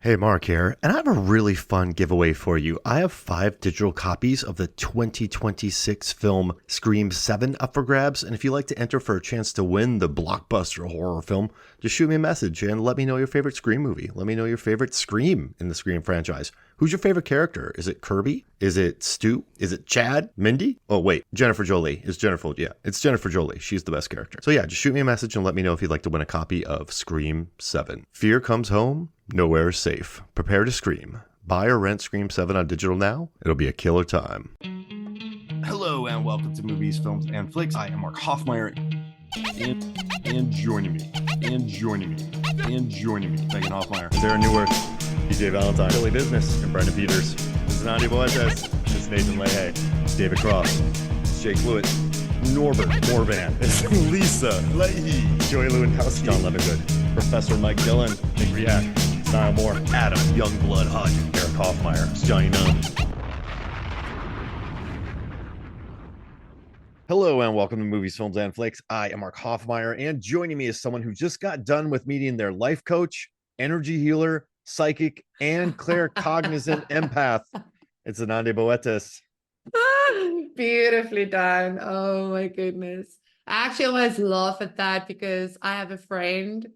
Hey, Mark here, and I have a really fun giveaway for you. I have 5 digital copies of the 2026 film Scream 7 up for grabs, and if you'd like to enter for a chance to win the blockbuster horror film, just shoot me a message and let me know your favorite Scream movie. Let me know your favorite Scream in the Scream franchise. Who's your favorite character? Is it Kirby? Is it Stu? Is it Chad? Mindy? Oh, wait, Jennifer Jolie. It's Jennifer Jolie. She's the best character. So yeah, just shoot me a message and let me know if you'd like to win a copy of Scream 7. Fear comes home. Nowhere is safe. Prepare to scream. Buy or rent Scream 7 on digital now. It'll be a killer time. Hello and welcome to Movies, Films, and Flicks. I am Mark Hoffmeyer, and joining me, Megan Hoffmeyer. Sarah Newark, DJ Valentine, Billy Business, and Brendan Peters. This is Zanandi Boetes. This is Nathan Leahy. It's David Cross. It's Jake Fluid. Norbert Morvan. It's Lisa Leahy. Joey Lewandowski. John Levingood. Professor Mike Dillon. Nick Riak. Niall Moore, Adam Youngblood Hodge, Eric Hoffmeyer, it's Johnny Nunn. Hello and welcome to Movies, Films, and Flicks. I am Mark Hoffmeyer, and joining me is someone who just got done with meeting their life coach, energy healer, psychic, and claircognizant empath. It's Zanandi Boetes. Beautifully done. Oh my goodness. I actually always laugh at that because I have a friend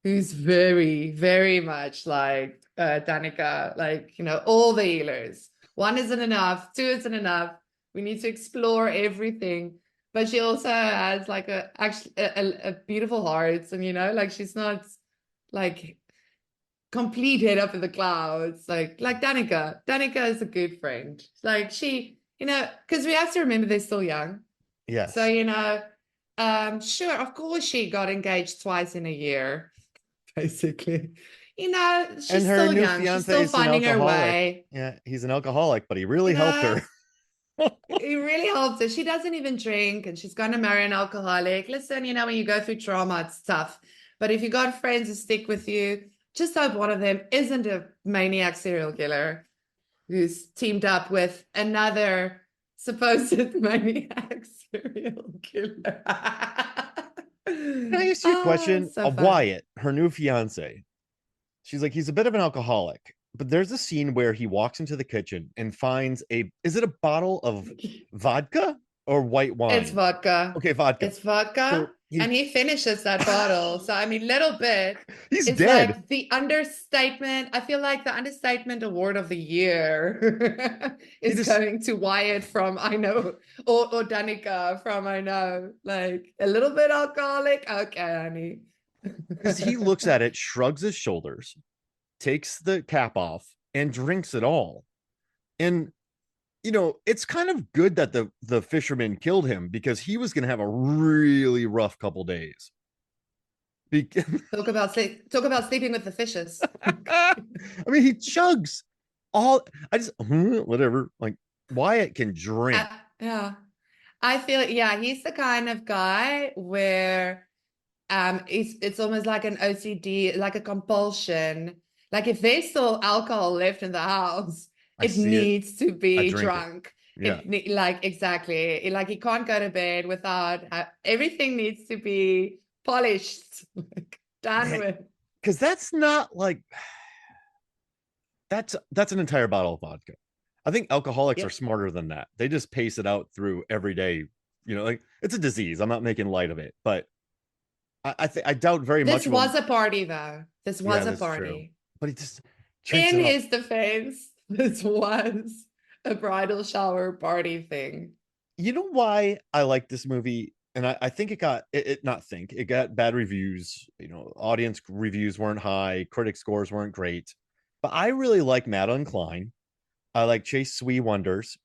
who's very, very much like Danica, like, all the healers. 1 isn't enough, 2 isn't enough. We need to explore everything. But she also has like a beautiful heart. And, like she's not like complete head up in the clouds. Like Danica. Danica is a good friend. Like she, because we have to remember they're still young. Yes. So, sure, of course she got engaged twice in a year. Basically, she's still young. She's still finding her way. Yeah, he's an alcoholic, but he really helped her. He really helped her. She doesn't even drink, and she's going to marry an alcoholic. Listen, when you go through trauma, it's tough. But if you got friends who stick with you, just hope one of them isn't a maniac serial killer who's teamed up with another supposed maniac serial killer. Can I ask you a question? Wyatt, her new fiance, she's like, he's a bit of an alcoholic, but there's a scene where he walks into the kitchen and finds is it a bottle of vodka or white wine? It's vodka. Okay, vodka. It's vodka. So and he finishes that bottle. So, little bit. He's it's dead. Like the understatement. I feel like the understatement award of the year is going to Wyatt from I Know, or Danica from I Know. Like a little bit alcoholic. Okay, honey. Because he looks at it, shrugs his shoulders, takes the cap off, and drinks it all. And it's kind of good that the fisherman killed him because he was going to have a really rough couple days. Talk about sleeping with the fishes. I mean, he chugs all. Whatever. Like Wyatt can drink. Yeah, I feel he's the kind of guy where it's almost like an OCD, like a compulsion. Like if there's still alcohol left in the house, it needs to be drunk. Yeah. Exactly. Like he can't go to bed without everything needs to be polished, done with. Because that's not like that's an entire bottle of vodka. I think alcoholics are smarter than that. They just pace it out through every day. Like it's a disease. I'm not making light of it, but I doubt very much. This was a party, though. This was a party. True. But he just in his defense. This was a bridal shower party thing. You know why I like this movie? And I think it got bad reviews. Audience reviews weren't high. Critic scores weren't great. But I really like Madelyn Cline. I like Sui Wonders.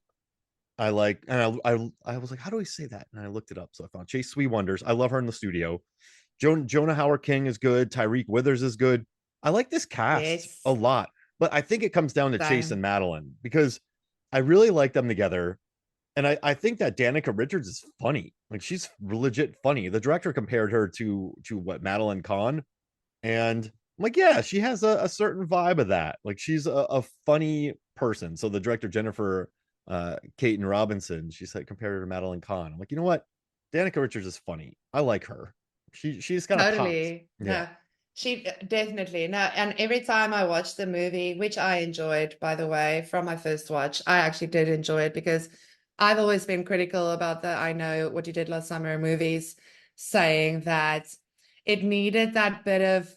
I was like, how do we say that? And I looked it up. So I found Sui Wonders. I love her in the studio. Jonah Howard-King is good. Tyriq Withers is good. I like this cast a lot. But I think it comes down to Chase and Madelyn because I really like them together. And I think that Danica Richards is funny. Like she's legit funny. The director compared her to what Madeline Kahn. And I'm like, yeah, she has a certain vibe of that. Like she's a funny person. So the director, Jennifer Kaytin Robinson, she said compared her to Madeline Kahn. I'm like, you know what? Danica Richards is funny. I like her. She's kind of totally. Yeah. She definitely no, and every time I watch the movie, which I enjoyed, by the way, from my first watch, I actually did enjoy it because I've always been critical about the I Know What You Did Last Summer movies, saying that it needed that bit of,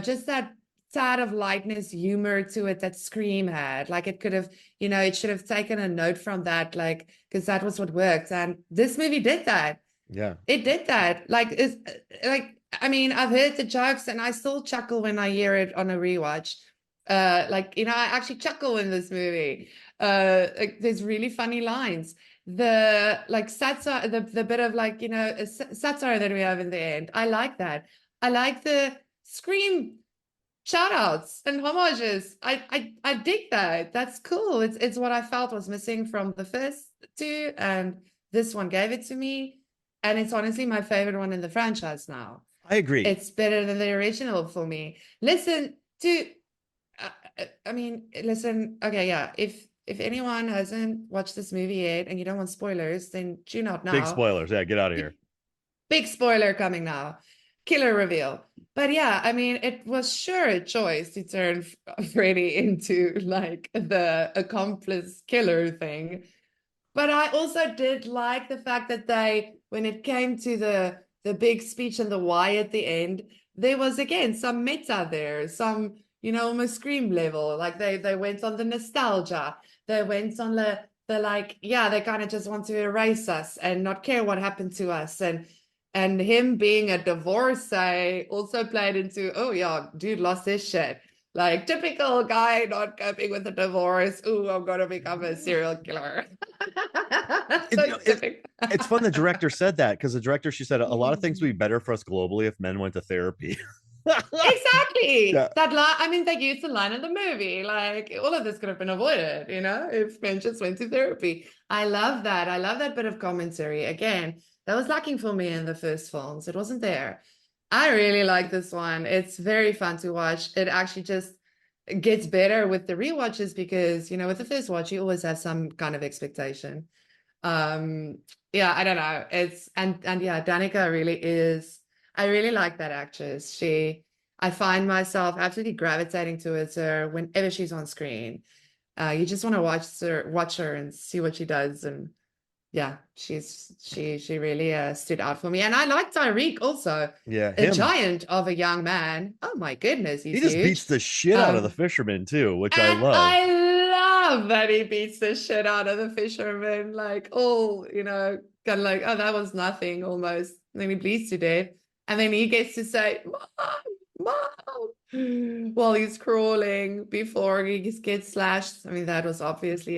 just that tad of lightness, humor to it that Scream had. Like it could have, it should have taken a note from that, like, because that was what worked. And this movie did that. Yeah. It did that. Like, it's like, I mean, I've heard the jokes and I still chuckle when I hear it on a rewatch. Like, I actually chuckle in this movie. Like, there's really funny lines. The like satire, the bit of like, satire that we have in the end. I like that. I like the Scream shout outs and homages. I dig that. That's cool. It's what I felt was missing from the first two, and this one gave it to me. And it's honestly my favorite one in the franchise now. I agree. It's better than the original for me. Listen to, I mean, listen. Okay, yeah. If anyone hasn't watched this movie yet and you don't want spoilers, then tune out Big now. spoilers. Yeah, get out of here. Big spoiler coming now. Killer reveal. But yeah, I mean, it was sure a choice to turn Freddy into like the accomplice killer thing. But I also did like the fact that when it came to the big speech and the why at the end, there was again some meta there, some, almost Scream level. Like they went on the nostalgia. They went on the like, yeah, they kind of just want to erase us and not care what happened to us. And him being a divorcee also played into, oh yeah, dude lost his shit. Like typical guy not coping with a divorce. Ooh, I'm gonna become a serial killer. It, So typical. it's fun the director said that, because the director, she said a lot of things would be better for us globally if men went to therapy. Exactly. Yeah. That line, I mean, they used the line in the movie. Like all of this could have been avoided, if men just went to therapy. I love that. I love that bit of commentary. Again, that was lacking for me in the first films. It wasn't there. I really like this one. It's very fun to watch. It actually just gets better with the rewatches because, with the first watch, you always have some kind of expectation. Um, yeah, I don't know. And yeah, Danica really is. I really like that actress. I find myself absolutely gravitating towards her whenever she's on screen. You just want to watch her and see what she does. And yeah, she really stood out for me. And I like Tyriq also, Yeah, a him. giant of a young man. Oh my goodness, He he's just beats huge. the shit out of the fisherman too, which I And love. I love that he beats the shit out of the fisherman, like, oh, kind of like, oh, that was nothing almost. And then he bleeds to death. And then he gets to say, Mom, while he's crawling before he gets slashed. I mean, that was obviously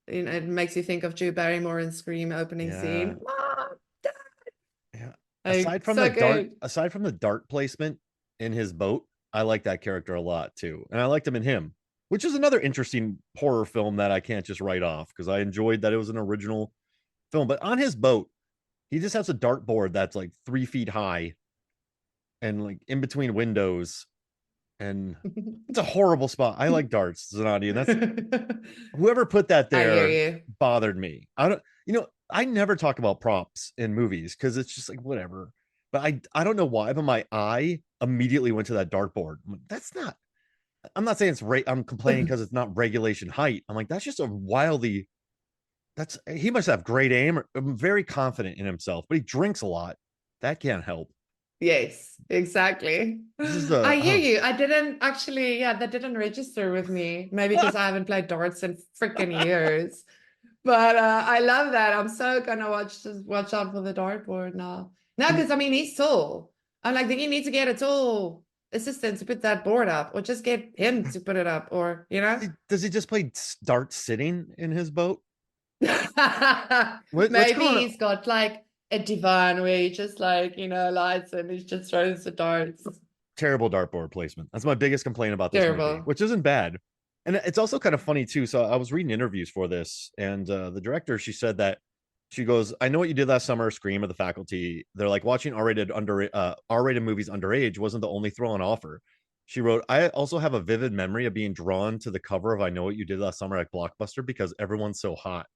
it makes you think of Drew Barrymore in Scream opening Yeah. scene. Mom, Dad. Yeah. Like, so good. Aside from the dart placement in his boat, I like that character a lot too. And I liked him in him, which is another interesting horror film that I can't just write off, because I enjoyed that it was an original film. But on his boat, he just has a dartboard that's like 3 feet high and like in between windows. And it's a horrible spot. I like darts, Zanandi, and that's whoever put that I hear there you. bothered me. I never talk about props in movies because it's just like whatever. But I don't know why, but my eye immediately went to that dartboard. I'm like, that's not. I'm not saying it's right. I'm complaining because it's not regulation height. I'm like, that's just a wildly. That's he must have great aim. I'm very confident in himself, but he drinks a lot. That can't help. Yes, exactly. This is the I hear you. I didn't actually, yeah, that didn't register with me. Maybe because I haven't played darts in freaking years. But I love that. I'm so gonna watch out for the dartboard now. No, because I mean he's tall. I'm like, then you need to get a tall assistant to put that board up, or just get him to put it up, or does he just play darts sitting in his boat? What's Maybe going on? he's got like a divan where he just like, lights and he just throws the darts. Terrible dartboard placement. That's my biggest complaint about this movie, Terrible. which isn't bad. And it's also kind of funny too. So I was reading interviews for this, and the director, she said that she goes, "I know what you did last summer, Scream of the Faculty. They're like watching R-rated movies underage wasn't the only throw on offer." She wrote, "I also have a vivid memory of being drawn to the cover of I Know What You Did Last Summer at Blockbuster because everyone's so hot."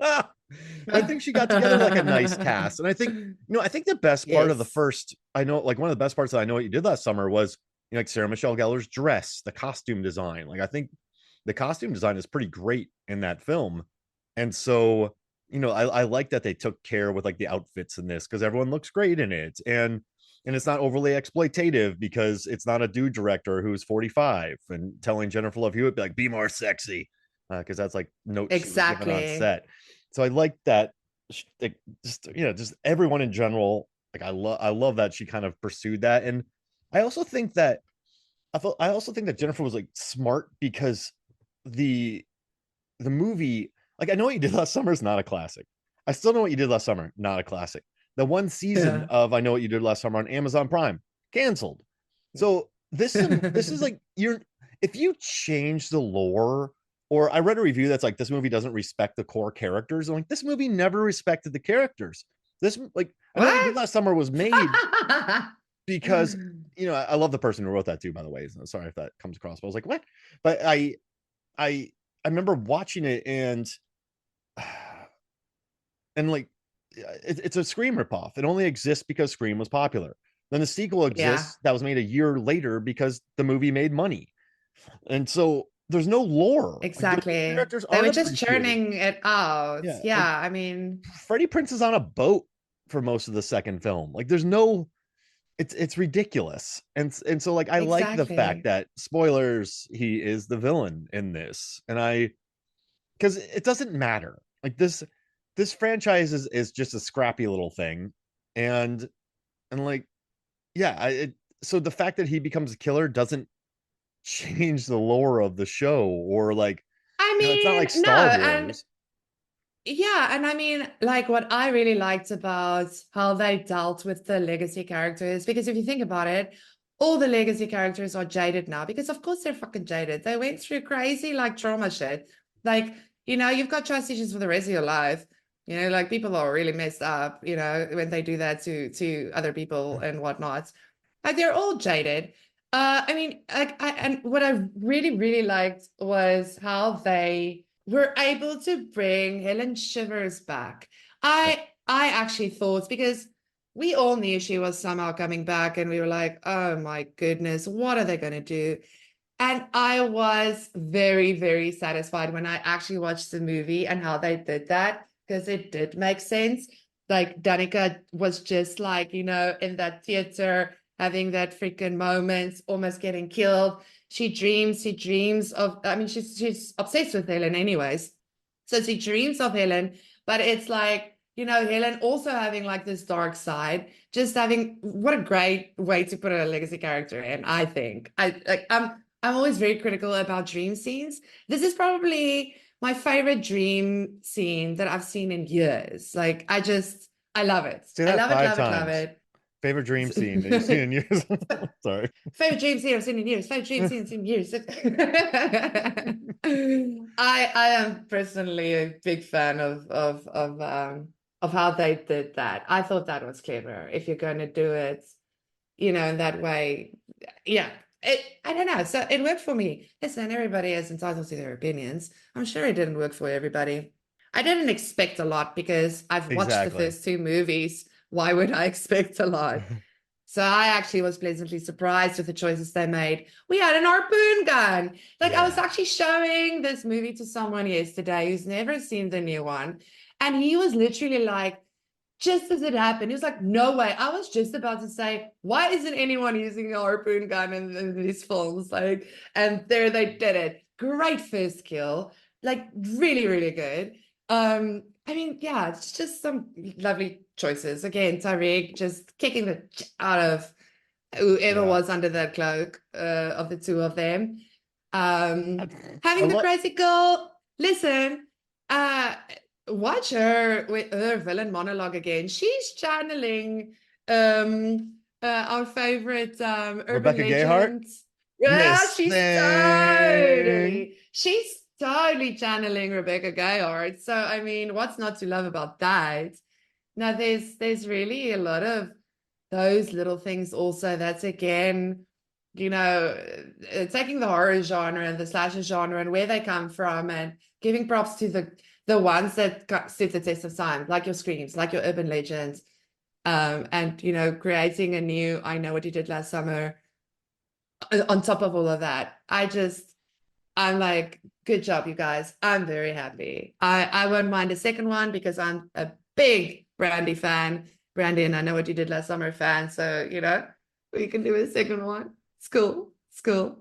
I think she got together like a nice cast. And I think, I think the best part of the Yes. first, I know, like one of the best parts that I know what you did last summer was, like Sarah Michelle Gellar's dress, the costume design. Like I think the costume design is pretty great in that film. And so, I like that they took care with like the outfits in this because everyone looks great in it. And it's not overly exploitative because it's not a dude director who's 45 and telling Jennifer Love Hewitt like, be more sexy, because that's like notes she was given on Exactly. set. So I like that. Like, just everyone in general. Like I love that she kind of pursued that, and I also think that I also think that Jennifer was like smart because the the movie, like I know what you did last summer is not a classic. I still know what you did last summer, not a classic. The one season Yeah. of I know what you did last summer on Amazon Prime canceled. So this is like you're if you change the lore, or I read a review that's like this movie doesn't respect the core characters. I'm like, this movie never respected the characters. This like I know what you did What? last summer was made because I love the person who wrote that too, by the way. So sorry if that comes across. But I was like, what? But I I remember watching it and like it's a Scream ripoff. It only exists because Scream was popular. Then the sequel Yeah, exists that was made a year later because the movie made money. And so there's no lore. Like the exactly. characters They aren't were just appreciated. churning it out. Yeah, like Yeah, I mean, Freddie Prinze is on a boat for most of the second film. Like there's no it's ridiculous. And so like I like the fact exactly. that spoilers, he is the villain in this. And I because it doesn't matter. Like this franchise is just a scrappy little thing. And like yeah, so the fact that he becomes a killer doesn't change the lore of the show, or like I it's not like mean, no, Star and Wars. yeah, and I mean, like what I really liked about how they dealt with the legacy characters, because if you think about it, all the legacy characters are jaded now because of course they're fucking jaded. They went through crazy like trauma shit. Like, you've got trust issues for the rest of your life. Like people are really messed up, when they do that to other people and whatnot. Like they're all jaded. I mean, like and what I really, really liked was how they were able to bring Helen Shivers back. Yeah. I actually thought, because we all knew she was somehow coming back, and we were like, oh my goodness, what are they going to do? And I was very, very satisfied when I actually watched the movie and how they did that, because it did make sense. Like Danica was just like, in that theater having that freaking moment, almost getting killed. She dreams of, I mean, she's obsessed with Helen anyways. So she dreams of Helen, but it's like, Helen also having like this dark side, just having, what a great way to put a legacy character in, I think. I'm always very critical about dream scenes. This is probably my favorite dream scene that I've seen in years. Like, I love it. Say I that love it, five love it, love times. it. Favorite dream scene that you've seen in years. Sorry. Favorite dream scene I've seen in years. Favorite dream scene I've seen in years. I am personally a big fan of how they did that. I thought that was clever. If you're going to do it, in that way, yeah. I don't know. So it worked for me. Listen, everybody is entitled to their opinions. I'm sure it didn't work for everybody. I didn't expect a lot because I've watched the Exactly. first two movies. Why would I expect a lot? So I actually was pleasantly surprised with the choices they made. We had an harpoon gun. Like I was Yeah. actually showing this movie to someone yesterday who's never seen the new one. And he was literally like, just as it happened, he was like, no way. I was just about to say, why isn't anyone using a harpoon gun in these films? Like, and there they did it. Great first kill. Like really, really good. I mean, yeah, it's just some lovely choices. Again, Tyriq just kicking the out of whoever Yeah. was under that cloak of the two of them. Um, I Having the love crazy girl. Listen, uh, watch her with her villain monologue again. She's channeling our favorite urban Rebecca Gayheart. legend. Yeah, Miss Thing. she's totally channeling Rebecca Gayheart. So I mean, what's not to love about that? Now there's really a lot of those little things also. That's again, taking the horror genre and the slasher genre and where they come from, and giving props to the ones that stood the test of time, like your Screams, like your Urban Legends, and you know, creating a new I Know What You Did Last Summer on top of all of that. I'm like, good job, you guys. I'm very happy. I won't mind a second one because I'm a big Brandy fan. Brandy and I Know What You Did Last Summer fan. So, you know, we can do a second one. It's cool. It's cool.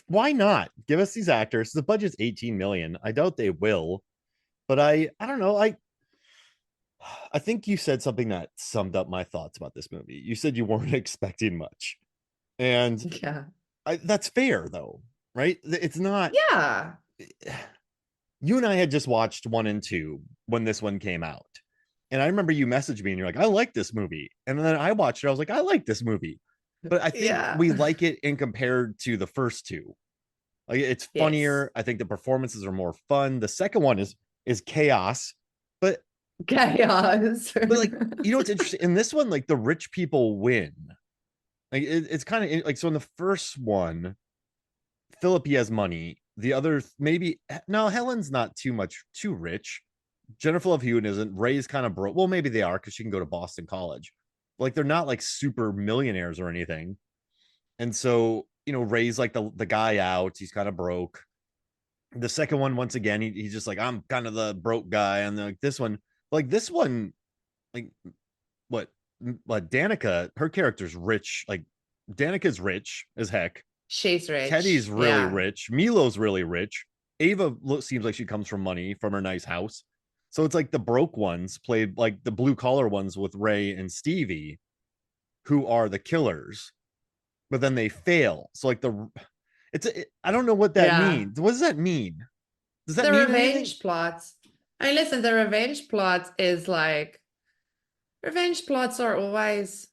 Why not? Give us these actors. The budget's 18 million. I doubt they will, but I don't know. I think you said something that summed up my thoughts about this movie. You said you weren't expecting much. And Yeah. that's fair though, right? It's not. Yeah. You and I had just watched 1 and 2 when this one came out. And I remember you messaged me and you're like, I like this movie. And then I watched it. I was like, I like this movie. But I think Yeah. we like it in compared to the first two. Like it's funnier. Yes. I think the performances are more fun. The second one is chaos. But Chaos. like, you know what's interesting? In this one, like the rich people win. Like it's kind of like, so in the first one, Philip, he has money. The other, maybe, no, Helen's not too rich. Jennifer Love Hewitt isn't. Ray's kind of broke. Well, maybe they are because she can go to Boston College. Like they're not like super millionaires or anything. And so, you know, Ray's like the guy out. He's kind of broke. The second one, once again, he's just like, I'm kind of the broke guy. And like this one, like what Danica, her character's rich. Like Danica's rich as heck. She's Teddy's rich. really Yeah. rich. Milo's really rich. Ava seems like she comes from money, from her nice house. So it's like the broke ones played like the blue collar ones with Ray and Stevie, who are the killers, but then they fail. So like I don't know what that Yeah. means. What does that mean? Does that The mean anything? revenge plots. I mean, listen, the revenge plot is like, revenge plots are always,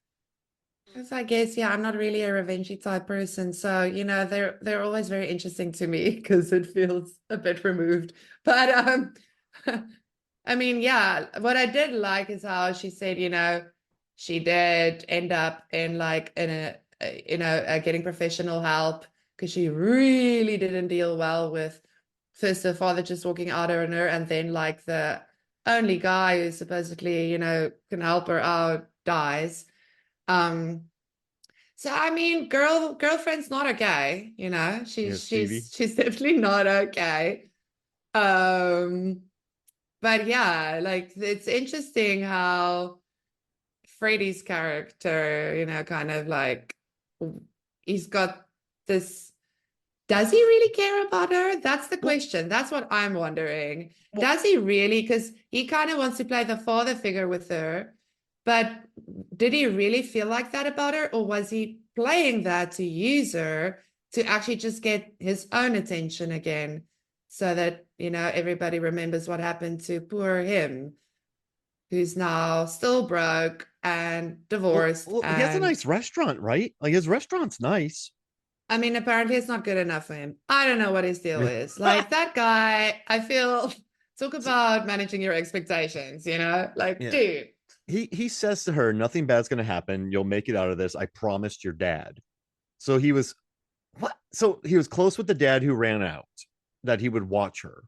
because I guess, yeah, I'm not really a revengey type person. So, you know, they're always very interesting to me because it feels a bit removed. But I mean, yeah, what I did like is how she said, you know, she did end up in like in you know, getting professional help because she really didn't deal well with first her father just walking out on her, and then like the only guy who supposedly, you know, can help her out dies. Um, so I mean, girlfriend's not okay, you know. Yeah, Stevie. She's definitely not okay. Um, but yeah, like it's interesting how Freddy's character, you know, kind of like he's got this. Does he really care about her? That's the question. That's what I'm wondering. Well, Does he really? Because he kind of wants to play the father figure with her, but did he really feel like that about her? Or was he playing that to use her to actually just get his own attention again so that, you know, everybody remembers what happened to poor him, who's now still broke and divorced. he has a And nice restaurant, right? Like his restaurant's nice. I mean, apparently it's not good enough for him. I don't know what his deal is. Like that guy, I feel, talk about managing your expectations, you know? Like, Yeah. dude. He says to her, nothing bad's gonna happen. You'll make it out of this. I promised your dad. So he was what? So he was close with the dad who ran out, that he would watch her.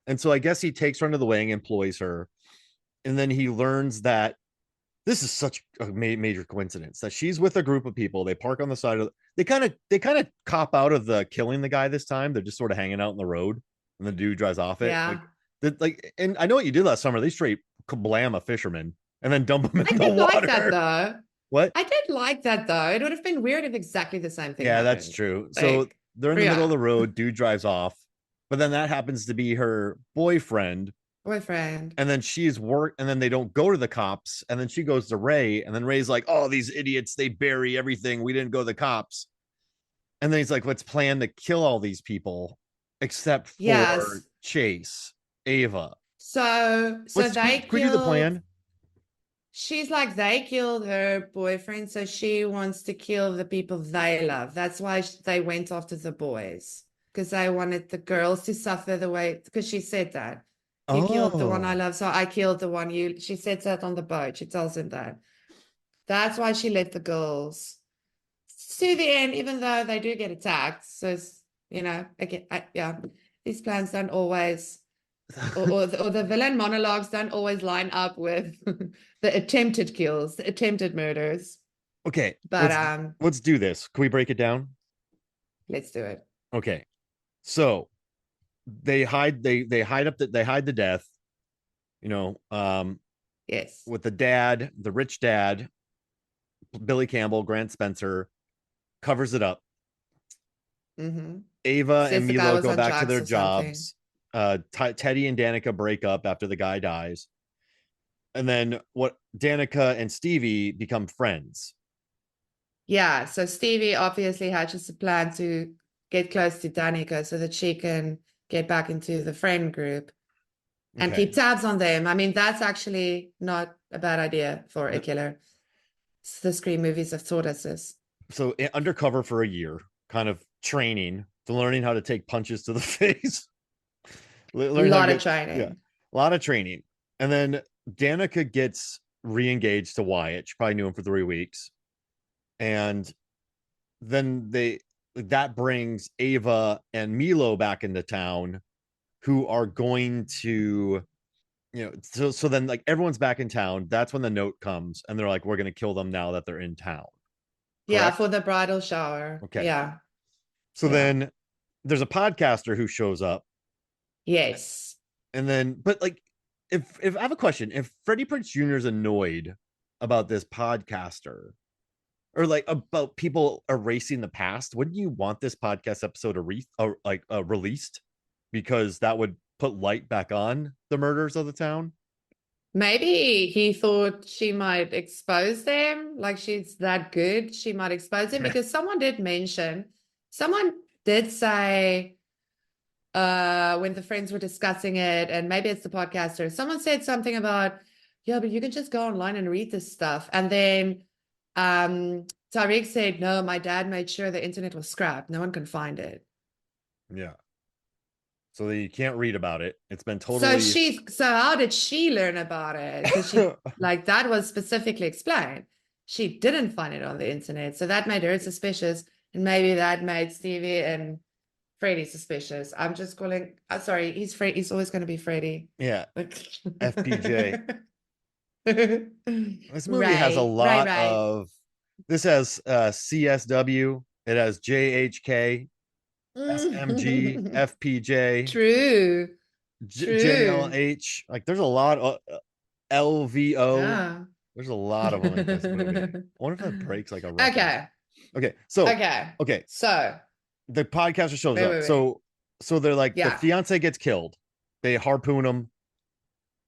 And so I guess he takes her under the wing, employs her, and then he learns that this is such a major coincidence that she's with a group of people. They park on the side of they kind of cop out of the killing the guy this time. They're just sort of hanging out in the road, and the dude drives off it. Yeah. And I know what you did last summer. They straight kablam a fisherman and then dump him I in the did like water. that though. What? I did like that though. It would have been weird if exactly the same thing Yeah, happened. that's true. So Like, they're in the middle of yeah, the road. Dude drives off, but then that happens to be her boyfriend. boyfriend. And then she's work, and then they don't go to the cops. And then she goes to Ray, and then Ray's like, "Oh, these idiots! They bury everything. We didn't go to the cops." And then he's like, "Let's plan to kill all these people, except for Yes. Chase, Ava. So Let's they can we do the killed, plan." she's like, they killed her boyfriend, so she wants to kill the people they love. That's why they went after the boys, because they wanted the girls to suffer the way, because she said that. You killed the one I Oh, love, so I killed the one you. She says that on the boat. She tells him that. That's why she let the girls to the end, even though they do get attacked. So, you know, again, yeah, these plans don't always or the villain monologues don't always line up with the attempted kills, the attempted murders. Okay, But let's do this. Can we break it down? let's do it. Okay. So they hide the death, you know, Yes. with the dad, the rich dad, Billy Campbell, Grant Spencer, covers it up. Mm-hmm. Ava Says and the guy Milo was go on back to drugs their or something. jobs. Teddy and Danica break up after the guy dies. And then what Danica and Stevie become friends. Yeah, so Stevie obviously hatches a plan to get close to Danica so that she can get back into the friend group and Okay. keep tabs on them. I mean, that's actually not a bad idea for a killer. The Scream movies have taught us this. So undercover for a year, kind of training to learning how to take punches to the face. A Learn how to lot of get, yeah, training. a lot of training. And then Danica gets re-engaged to Wyatt. She probably knew him for 3 weeks. And then that brings Ava and Milo back into town, who are going to, so then like everyone's back in town. That's when the note comes and they're like, we're gonna kill them now that they're in town. Yeah, Correct? for the bridal shower. Okay. Yeah. So Yeah. then there's a podcaster who shows up, Yes. and then but like if I have a question, if Freddie Prinze Jr. is annoyed about this podcaster or like about people erasing the past, wouldn't you want this podcast episode released, because that would put light back on the murders of the town? Maybe he thought she might expose them, like she's that good. She might expose them because someone did say when the friends were discussing it, and maybe it's the podcaster, someone said something about, yeah, but you can just go online and read this stuff. And then Tyriq said, no, my dad made sure the internet was scrapped. No one can find it. Yeah. So that you can't read about it. It's been So totally how did she learn about it? Because she, like, that was specifically explained. She didn't find it on the internet. So that made her suspicious. And maybe that made Stevie and Freddie suspicious. I'm just calling, sorry, he's Freddy. He's always going to be Freddie. yeah, FPJ. This movie has a Right, lot right. of this has CSW, it has JHK, SMG, FPJ, True, true. JLH. Like there's a lot of LVO. Yeah. There's a lot of them in this movie. I wonder if that breaks like a record. Okay, Okay, so okay. okay, So, the podcaster shows wait, up. wait, wait. So they're like the Yeah. fiance gets killed. They harpoon him.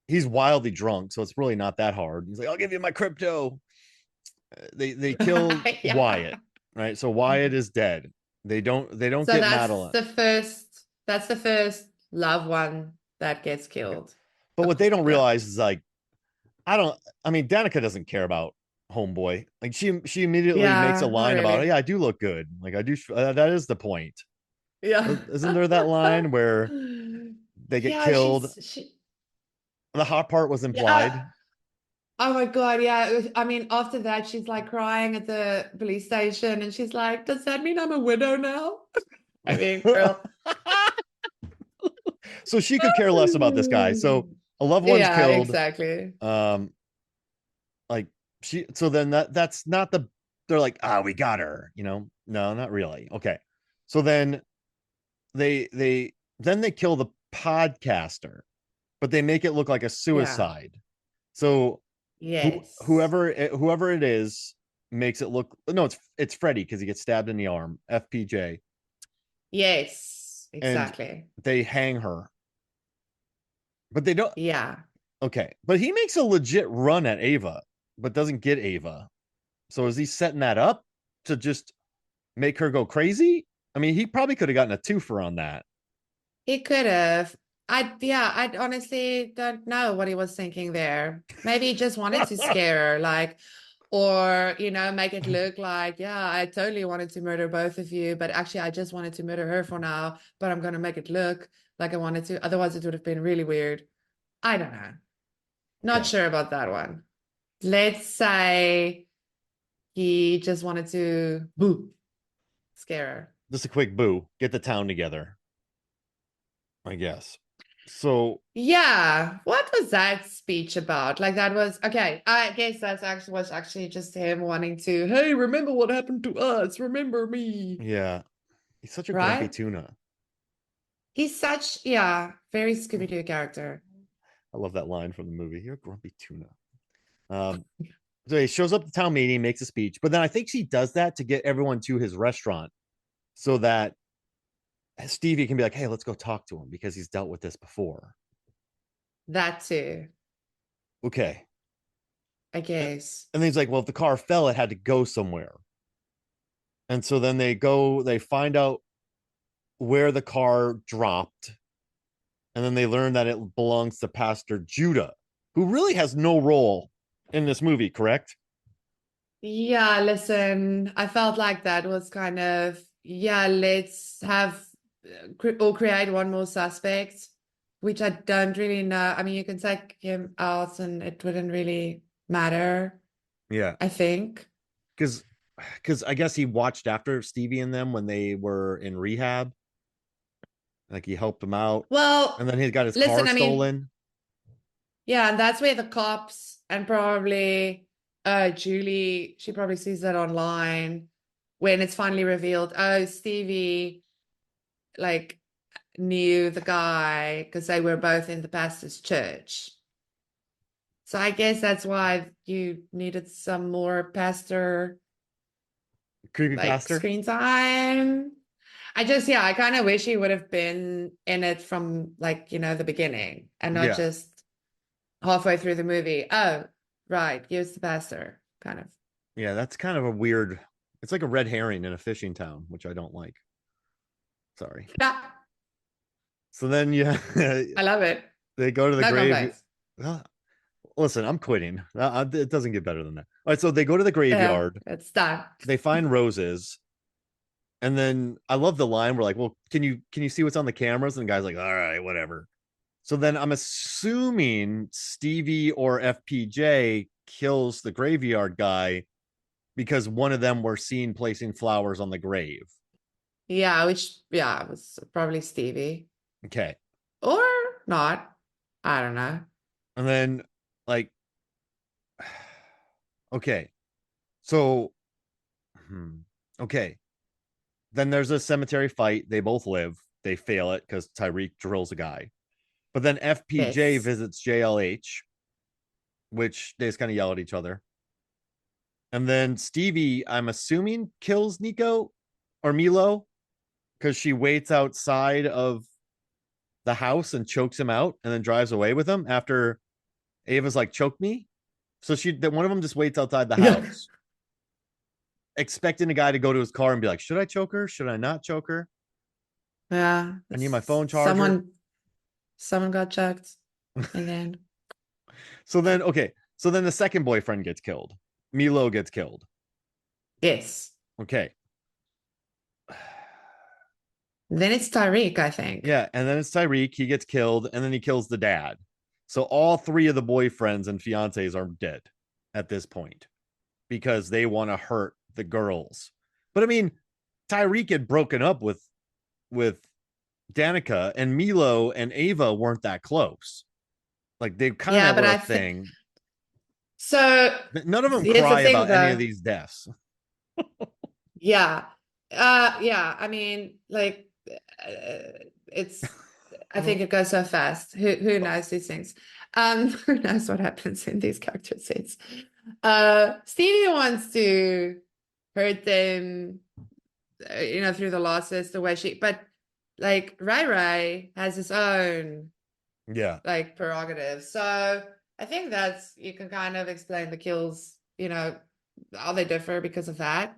He's wildly drunk, so it's really not that hard. He's like, "I'll give you my crypto." They kill Yeah. Wyatt, right? So Wyatt is dead. They don't So get Madeline. that's the first loved one that gets Okay. killed. But what they don't Yeah. realize is like I mean Danica doesn't care about homeboy. Like she immediately makes a Yeah, not line about, "Hey, really. I do look good." Like I do that is the point. Yeah. Isn't there that line where they get Yeah, killed? she The hot part was yeah. implied. Oh my God, yeah. I mean, after that, she's like crying at the police station and she's like, does that mean I'm a widow now? I mean, girl. So she could care less about this guy. So a loved one's Yeah, killed. exactly. Like so then that's not they're like, we got her, no, not really. Okay, so then they kill the podcaster, but they make it look like a Yeah. suicide. So Yes. whoever it is makes it look, no, it's Freddie because he gets stabbed in the arm, FPJ, Yes, and exactly. they hang her, but they don't. Yeah. Okay, but he makes a legit run at Ava, but doesn't get Ava. So is he setting that up to just make her go crazy? I mean, he probably could have gotten a twofer on that. He could have. I honestly don't know what he was thinking there. Maybe he just wanted to scare her, like, or, make it look like, yeah, I totally wanted to murder both of you, but actually I just wanted to murder her for now, but I'm gonna make it look like I wanted to. Otherwise, it would have been really weird. I don't know. Not Okay, sure about that one. Let's say he just wanted to boo, scare her. just a quick boo, get the town together, I guess. So Yeah, what was that speech about? Like that was okay. I guess that's actually was actually just him wanting to, hey, remember what happened to us? Remember me, yeah, he's such a grumpy right? tuna. He's such, yeah, very Scooby-Doo character. I love that line from the movie. You're a grumpy tuna. Um, so he shows up at the town meeting, makes a speech, but then I think she does that to get everyone to his restaurant so that Stevie can be like, hey, let's go talk to him because he's dealt with this before. That too, Okay. I guess. And then he's like, well, if the car fell, it had to go somewhere. And so then they find out where the car dropped. And then they learn that it belongs to Pastor Judah, who really has no role in this movie, correct? Yeah, listen, I felt like that was kind of, yeah, let's have or create one more suspect, which I don't really know. I mean, you can take him out and it wouldn't really matter, Yeah. I think. Because I guess he watched after Stevie and them when they were in rehab. Like he helped them out. And Well, then he got his car listen, I mean, stolen. yeah, and that's where the cops and probably Julie, she probably sees that online when it's finally revealed, oh, Stevie like knew the guy because they were both in the pastor's church. So I guess that's why you needed some more pastor Creepy like pastor. screen time. I just, yeah, I kind of wish he would have been in it from like, the beginning and not Yeah. just halfway through the movie. Oh, right, here's the pastor, kind of. Yeah, that's kind of a weird. It's like a red herring in a fishing town, which I don't like. Sorry. Yeah, So then, yeah, I love it. they go to the No grave. complaints. Listen, I'm quitting. It doesn't get better than that. All right, so they go to the Yeah, graveyard. it's done. They find roses, and then I love the line. We're like, "Well, can you see what's on the cameras?" And the guy's like, "All right, whatever." So then I'm assuming Stevie or FPJ kills the graveyard guy because one of them were seen placing flowers on the grave. Yeah, which, yeah, it was probably Stevie Okay. or not. I don't know. And then, like, okay. So, okay. Then there's a cemetery fight. They both live. They fail it because Tyriq drills a guy. But then FPJ Yes. visits JLH, which they just kind of yell at each other. And then Stevie, I'm assuming, kills Nico or Milo because she waits outside of the house and chokes him out and then drives away with him after Ava's like, choke me. So one of them just waits outside the Yeah. house, expecting the guy to go to his car and be like, should I choke her? Should I not choke her? Yeah. I need my phone charger. Someone got chucked in the end. So then, okay. So then the second boyfriend gets killed. Milo gets killed. Yes. Okay. Then it's Tyriq, I think. Yeah. And then it's Tyriq. He gets killed and then he kills the dad. So all three of the boyfriends and fiancés are dead at this point because they want to hurt the girls. But I mean, Tyriq had broken up with Danica, and Milo and Ava weren't that close. Like they kind Yeah, of but were a I think thing. so. None of them Here's the cry thing, about any of though. these deaths. Yeah. Yeah. I mean, like, it's. I think it goes so fast. Who knows these things? Who knows what happens in these character sets? Stevie wants to hurt them, through the losses, the way but like Ray Ray has his own Yeah. like prerogative. So I think you can kind of explain the kills, how they differ because of that.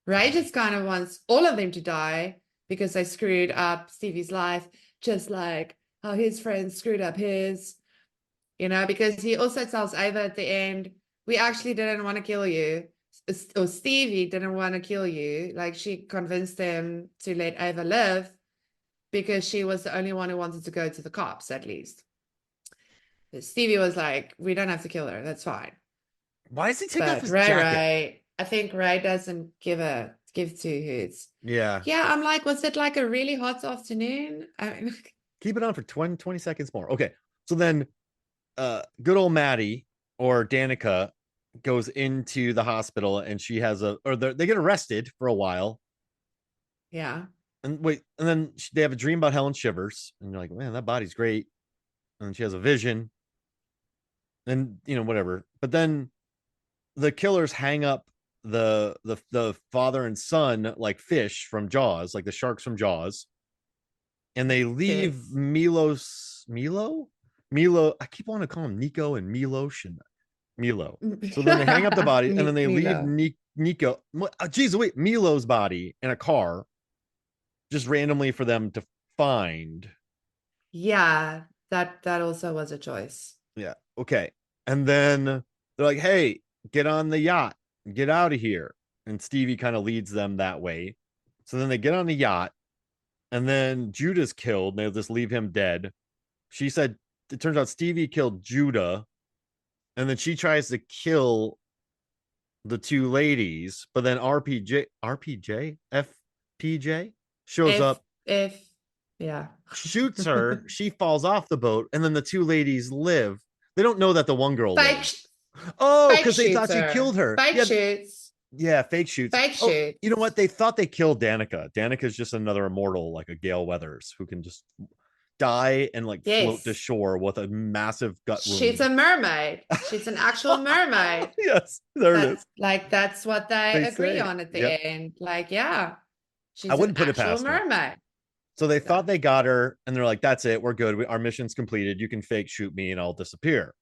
Ray just kind of wants all of them to die because they screwed up Stevie's life, just like how his friends screwed up his, because he also tells Ava at the end, we actually didn't want to kill you. Or Stevie didn't want to kill you. Like she convinced him to let Ava live because she was the only one who wanted to go to the cops, at least. Stevie was like, we don't have to kill her. That's fine. Why does he take off But his jacket? Ray, I think Ray doesn't give two hoots. Yeah. Yeah, I'm like, was it like a really hot afternoon? I mean, Keep it on for 20 seconds more. Okay. So then good old Maddie or Danica goes into the hospital and she has they get arrested for a while. Yeah. And wait, and then they have a dream about Helen Shivers, and you're like, man, that body's great. And she has a vision, and whatever. But then the killers hang up the father and son like fish from Jaws, like the sharks from Jaws, and they leave Yes. Milo. I keep wanting to call him Nico and Milos and Milo. So then they hang up the body, and then they leave Milo. Nico. Geez, wait, Milo's body in a car, just randomly for them to find. Yeah, that also was a choice. Yeah. Okay. And then they're like, hey, get on the yacht, get out of here. And Stevie kind of leads them that way. So then they get on the yacht, and then Judah's killed. They'll just leave him dead. She said it turns out Stevie killed Judah, and then she tries to kill the two ladies, but then FPJ shows up, If yeah. shoots her, she falls off the boat, and then the two ladies live. They don't know that the one girl Fake lives. Oh, fake because they thought she shooter. killed her. Fake shoots. Yeah, fake shoots. Fake Oh, shoots. you know what? They thought they killed Danica. Danica's just another immortal, like a Gale Weathers, who can just die and like float to Yes. shore with a massive gut wound. She's a mermaid. She's an actual mermaid. Yes, there it is. Like that's what they agree say. on at the Yep. end. Like, yeah. She's I wouldn't an put it actual past her. mermaid. So they thought they got her, and they're like, "That's it, we're good. Our mission's completed. You can fake shoot me, and I'll disappear."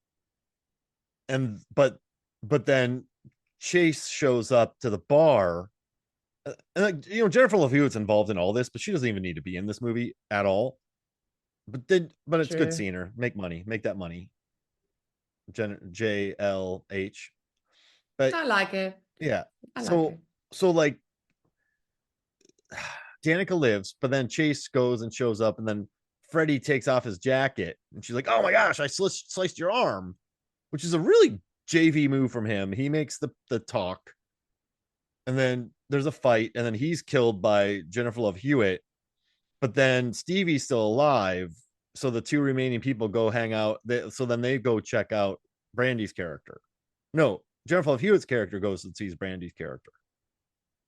And but then Chase shows up to the bar, and Jennifer Love Hewitt's involved in all this, but she doesn't even need to be in this movie at all. But it's True. good seeing her make money, make that money. JLH, but I like it. yeah. I like So it. so like Danica lives, but then Chase goes and shows up, and then Freddie takes off his jacket, and she's like, "Oh my gosh, I sliced your arm," which is a really JV move from him. He makes the talk, and then there's a fight, and then he's killed by Jennifer Love Hewitt. But then Stevie's still alive, so the two remaining people go hang out. So then they go check out Brandy's character. No, Jennifer Love Hewitt's character goes and sees Brandy's character.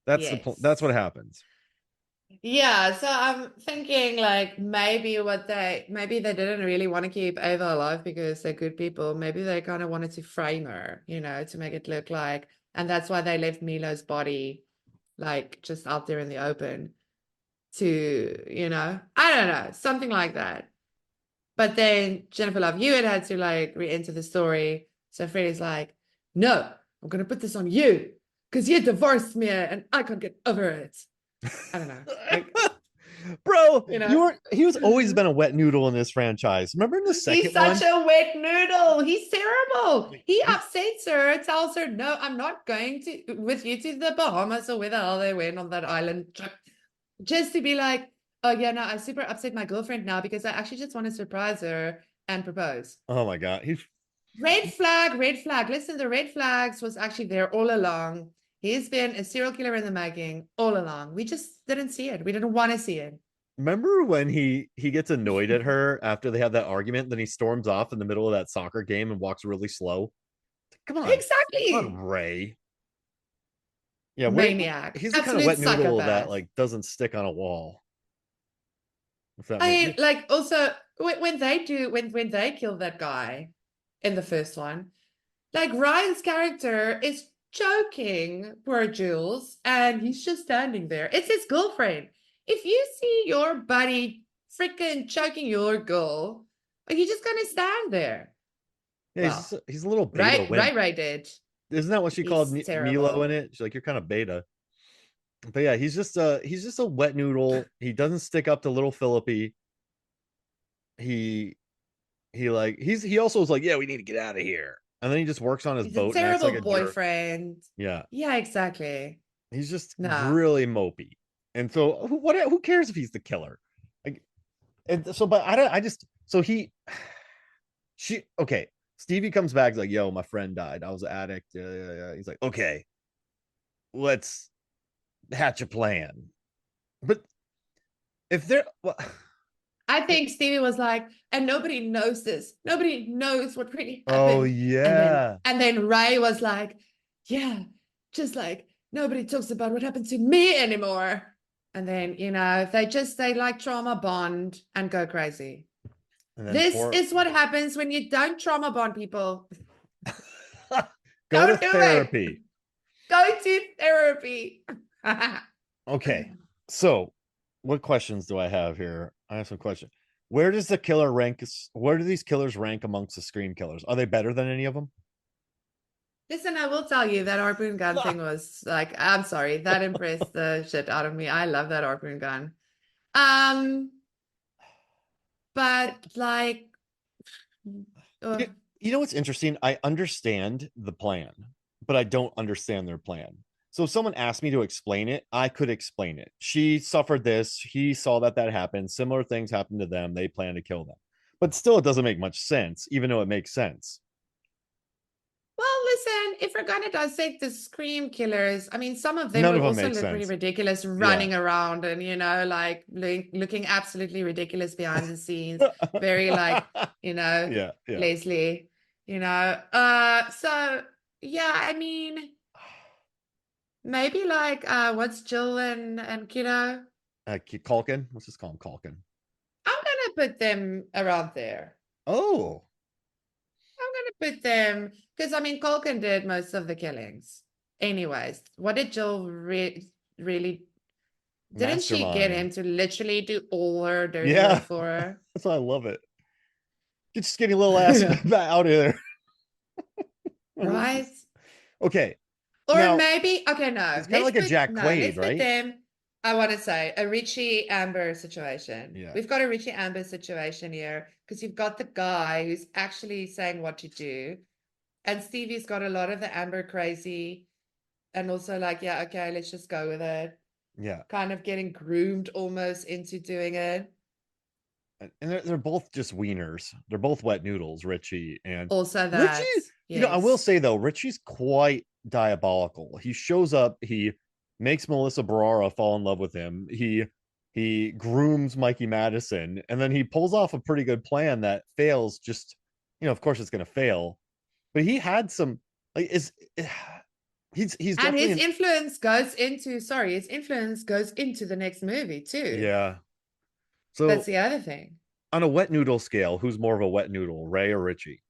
That's that's what happens. Yeah, so I'm thinking like maybe they didn't really want to keep Ava alive because they're good people. Maybe they kind of wanted to frame her, to make it look like, and that's why they left Milo's body like just out there in the open to, I don't know, something like that. But then Jennifer Love Hewitt had to like re-enter the story. So Freddie's like, no, I'm gonna put this on you because you divorced me and I can't get over it. I don't know. Like, bro, he was always been a wet noodle in this franchise. Remember in the second he's such a wet noodle. He's terrible. He upsets her, tells her, no, I'm not going with you to the Bahamas or where the hell they went on that island trip. Just to be like, oh yeah, no, I super upset my girlfriend now because I actually just want to surprise her and propose. Oh my God. Red flag, red flag. Listen, the red flags was actually there all along. He's been a serial killer in the making all along. We just didn't see it. We didn't want to see it. Remember when he gets annoyed at her after they have that argument, then he storms off in the middle of that soccer game and walks really slow? Come on. Exactly. Come on, Ray. Yeah, maniac. He's the kind of wet noodle that like doesn't stick on a wall. Like also when they kill that guy in the first one, like Ryan's character is choking poor Jules and he's just standing there. It's his girlfriend. If you see your buddy freaking choking your girl, you're just gonna stand there. Yeah, he's a little beta. Right did. Isn't that what she called Milo in it? She's like, you're kind of beta. But yeah, he's just a wet noodle. He doesn't stick up to little Philippi. He also was like, yeah, we need to get out of here. And then he just works on his boat. He's a terrible boyfriend. Yeah. Yeah, exactly. He's just really mopey. And so who cares if he's the killer? Like, and so, but okay. Stevie comes back, like, yo, my friend died. I was an addict. Yeah. He's like, okay, let's hatch a plan. But if there, I think Stevie was like, and nobody knows this. Nobody knows what really Oh happened. yeah. And then Ray was like, yeah, just like nobody talks about what happened to me anymore. And then, they like trauma bond and go crazy. And then This is what happens when you don't trauma bond people. go to Don't do it. therapy. Go to therapy. Okay. So what questions do I have here? I have some questions. Where does the killer rank? Where do these killers rank amongst the Scream killers? Are they better than any of them? Listen, I will tell you that harpoon gun thing was like, I'm sorry, that impressed the shit out of me. I love that harpoon gun. But like, You know what's interesting? I understand the plan, but I don't understand their plan. So if someone asked me to explain it, I could explain it. She suffered this. He saw that happened. Similar things happened to them. They plan to kill them. But still, it doesn't make much sense, even though it makes sense. well, listen, if we're gonna dissect the Scream killers, I mean, some of them None would of them also make look pretty sense. ridiculous running around and, like looking absolutely ridiculous behind the scenes. Very like, yeah. Leslie, so yeah, I mean, maybe like what's Jill and Kiddo? Culkin. Let's just call him Culkin. I'm gonna put them around there. Oh, I'm gonna put them because I mean Culkin did most of the killings. Anyways, what did Jill really? Didn't she get him mastermind. to literally do all her dirty Yeah, work for her? that's why I love it. Get your skinny little ass out of there. Right? Okay. Or Now, maybe okay, no. it's kind of like a Jack Quaid, let's right? put them. I want to say a Richie Amber situation. Yeah. We've got a Richie Amber situation here because you've got the guy who's actually saying what to do, and Stevie's got a lot of the Amber crazy, and also like, yeah, okay, let's just go with it. Yeah. Kind of getting groomed almost into doing it. And they're both just wieners. They're both wet noodles, Richie and Also Richie. that, I will yes. say though, Richie's quite diabolical. He shows up, he makes Melissa Barrera fall in love with him. He grooms Mikey Madison, and then he pulls off a pretty good plan that fails. Just of course it's going to fail, but he had some like is he's And definitely his influence goes into the next movie too. yeah. That's So the other thing. on a wet noodle scale, who's more of a wet noodle, Ray or Richie?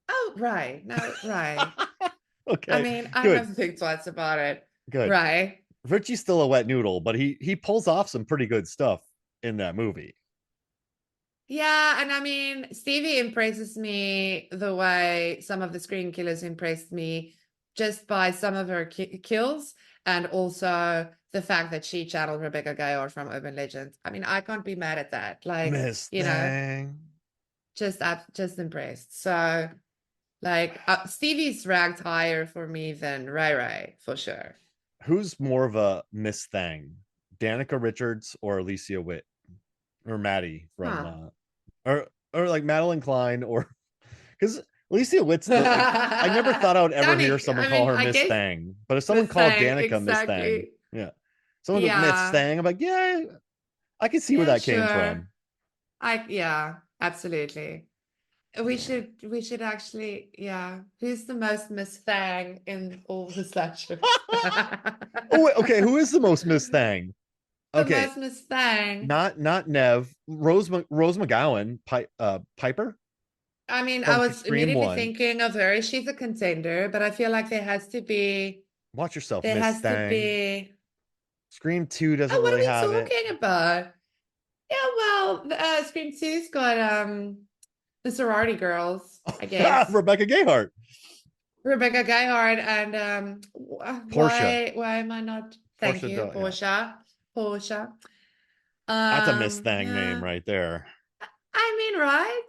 Oh, right. No, right. Okay, I mean, I don't have to think twice about it. good. Right. Richie's still a wet noodle, but he pulls off some pretty good stuff in that movie. Yeah, and I mean, Stevie impresses me the way some of the Scream killers impressed me just by some of her kills, and also the fact that she channeled Rebecca Gayheart from Urban Legends. I mean, I can't be mad at that. Like, Miss Thing. just impressed. So, like, Stevie's ranked higher for me than Ray Ray for sure. Who's more of a Miss Thing, Danica Richards or Alicia Witt, or Maddie from, or like Madelyn Cline, or because Alicia Witt's I never thought I would ever hear someone call her Miss Thing, but if someone called Danica Miss Thing, yeah, someone with Miss Thing, I'm like, yeah, I can see where that came from. Yeah, absolutely. We should actually, yeah. Who's the most Miss Thang in all the slashers? Oh, wait, okay. Who is the most Miss Thang? Okay, the most Miss Thang. Not Nev. Rose McGowan. Piper. I mean, From I was Scream immediately 1. thinking of her. She's a contender, but I feel like there has to be. Watch yourself, There Miss has to Thang. be. Scream 2 doesn't Oh, what really are we have talking about? Yeah, well, Scream 2's got the sorority girls, I guess. Rebecca Gayheart. Rebecca Gayheart and Portia. why am I not? Thank you, Portia. Yeah. Portia. That's a Miss Thang Yeah. name right there. I mean, right?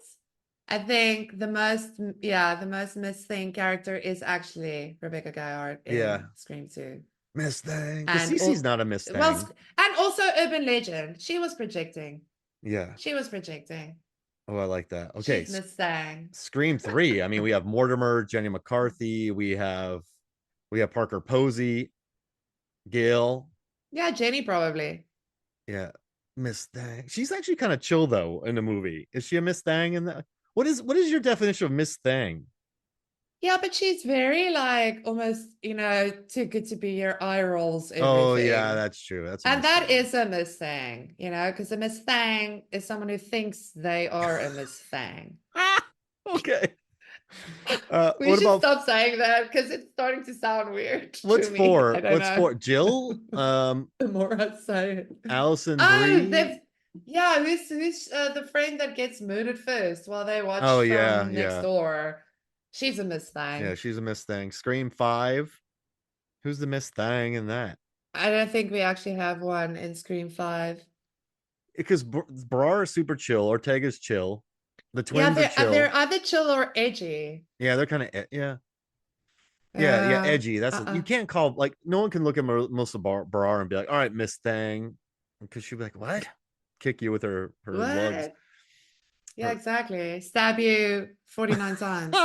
I think the most Miss Thing character is actually Rebecca Gayheart in Scream 2. Miss Thing. Because Cece's not a Miss Thing. Well, and also Urban Legend. She was projecting. Yeah. She was projecting. Oh, I like that. Okay. She's Miss Thing. Scream 3. I mean, we have Mortimer, Jenny McCarthy. We have Parker Posey, Gail. Yeah, Jenny probably. Yeah. Miss Thang. She's actually kind of chill though in the movie. Is she a Miss Thang in that? What is your definition of Miss Thang? Yeah, but she's very like almost, too good to be your eye rolls Oh yeah, everything. that's true. That's a And Miss that Thang. is a Miss Thang, because a Miss Thang is someone who thinks they are a Miss Thang. Ah, okay. We What should about stop saying that because it's starting to sound weird what's to me. I four? don't What's know. four? Jill, The more I say it. Allison Oh, Brie. they've yeah, who's the friend that gets murdered first while they Oh watch yeah, from next yeah, door? She's a Miss yeah. Thang. She's a Miss Thang. Scream 5. Who's the Miss Thang in that? I don't think we actually have one in Scream 5. Because Brar is super chill. Ortega's chill. The Yeah, twins are they're chill. either chill or edgy. Yeah, they're kind of yeah. Yeah, Yeah. edgy. You Uh-uh. can't call like no one can look at Melissa Barr and be like, all right, Miss Thang, because she'd be like, what? Kick you with her lugs. What? Yeah, Her... exactly. Stab you 49 times.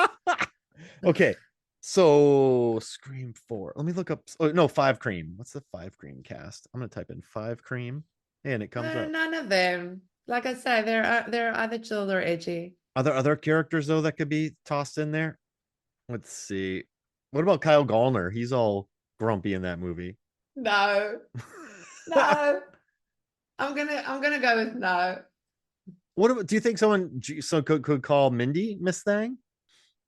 Okay, so Scream 4. Let me look up. Oh no, Five Cream. What's the Five Cream cast? I'm gonna type in Five Cream, and it comes up. None of them. Like I said, they're either chill or edgy. Are there other characters though that could be tossed in there? Let's see. What about Kyle Gallner? He's all grumpy in that movie. No, no. I'm gonna go with no. What about, do you think could call Mindy Miss Thang?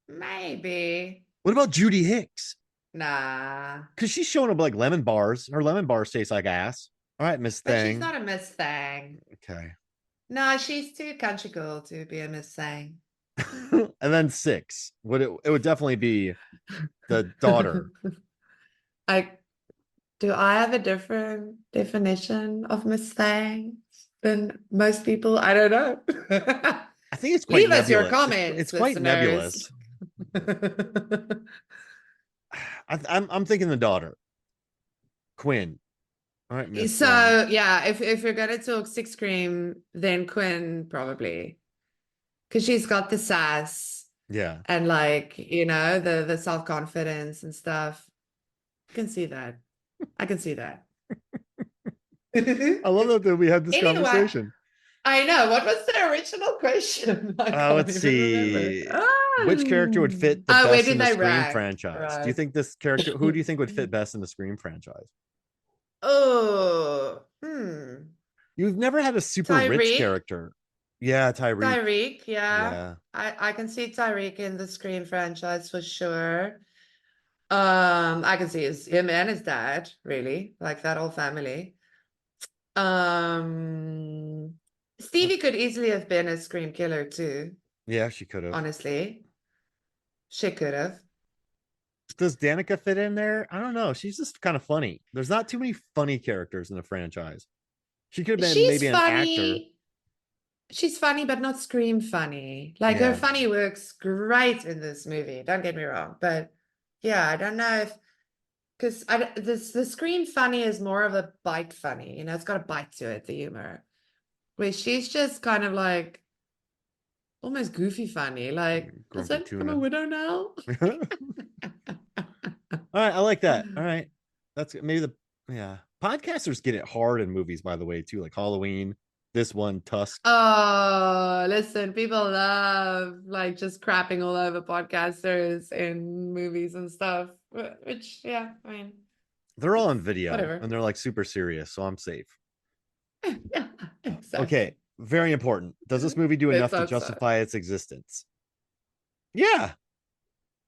Maybe. What about Judy Hicks? Nah. Because she's showing up like lemon bars. Her lemon bars taste like ass. All right, Miss But she's Thang. not a Miss Thang. Okay. No, she's too country girl to be a Miss Thang. And then 6. It would definitely be the daughter. I do I have a different definition of Miss Thang than most people? I don't know. I think it's quite Leave us your nebulous. comments, It's quite listeners. nebulous. I'm thinking the daughter, Quinn. All right, Miss Thang. So yeah, if you're gonna talk Six Cream, then Quinn probably. Because she's got the sass Yeah. and like, the self-confidence and stuff. I can see that. I can see that. I love that we had this Anyway, conversation. I know. What was the original question? I can't Let's even remember. see. Which character would fit the Oh, where best in did the they Scream rank? franchise? Do you Right. think who do you think would fit best in the Scream franchise? Oh, You've never had a super rich Tyriq. character. Yeah, Tyriq. Tyriq, yeah. Yeah. I can see Tyriq in the Scream franchise for sure. I can see him and his dad, really, like that whole family. Stevie could easily have been a Scream killer too, Yeah, she could have. honestly. She could have. Does Danica fit in there? I don't know. She's just kind of funny. There's not too many funny characters in the franchise. She could have been She's maybe an actor. funny. She's funny, but not Scream funny. Like her Yeah. funny works great in this movie. Don't get me wrong, but yeah, I don't know if because the Scream funny is more of a bite funny. It's got a bite to it, the humor. Where she's just kind of like almost goofy funny. Like, does Grumpy that become a tuna. widow now? All right, I like that. All right. That's maybe yeah. Podcasters get it hard in movies, by the way, too, like Halloween, this one, Tusk. Oh, listen, people love like just crapping all over podcasters in movies and stuff. Which, yeah, I mean, They're all on it's video whatever. and they're like super serious, so I'm safe. Yeah, Okay, exactly. very important. Does this movie do Let's enough to hope so. justify its existence? Yeah.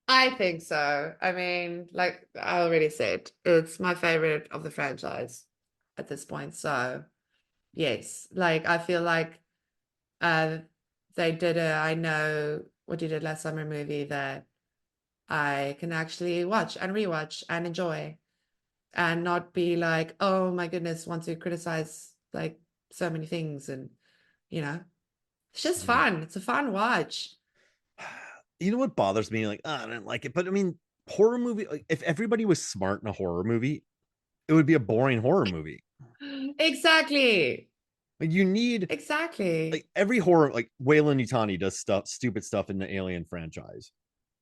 I think so. I mean, like I already said, it's my favorite of the franchise at this point. So, yes, like I feel like uh they did a I know what you did last summer movie that I can actually watch and rewatch and enjoy and not be like, oh my goodness, want to criticize like so many things and it's just Yeah. fun. It's a fun watch. You know what bothers me? Like, I don't like it, but I mean, horror movie. Like, if everybody was smart in a horror movie, it would be a boring horror movie. Exactly. Like, you need Exactly. like every horror. Like Wayland Yutani does stupid stuff in the Alien franchise.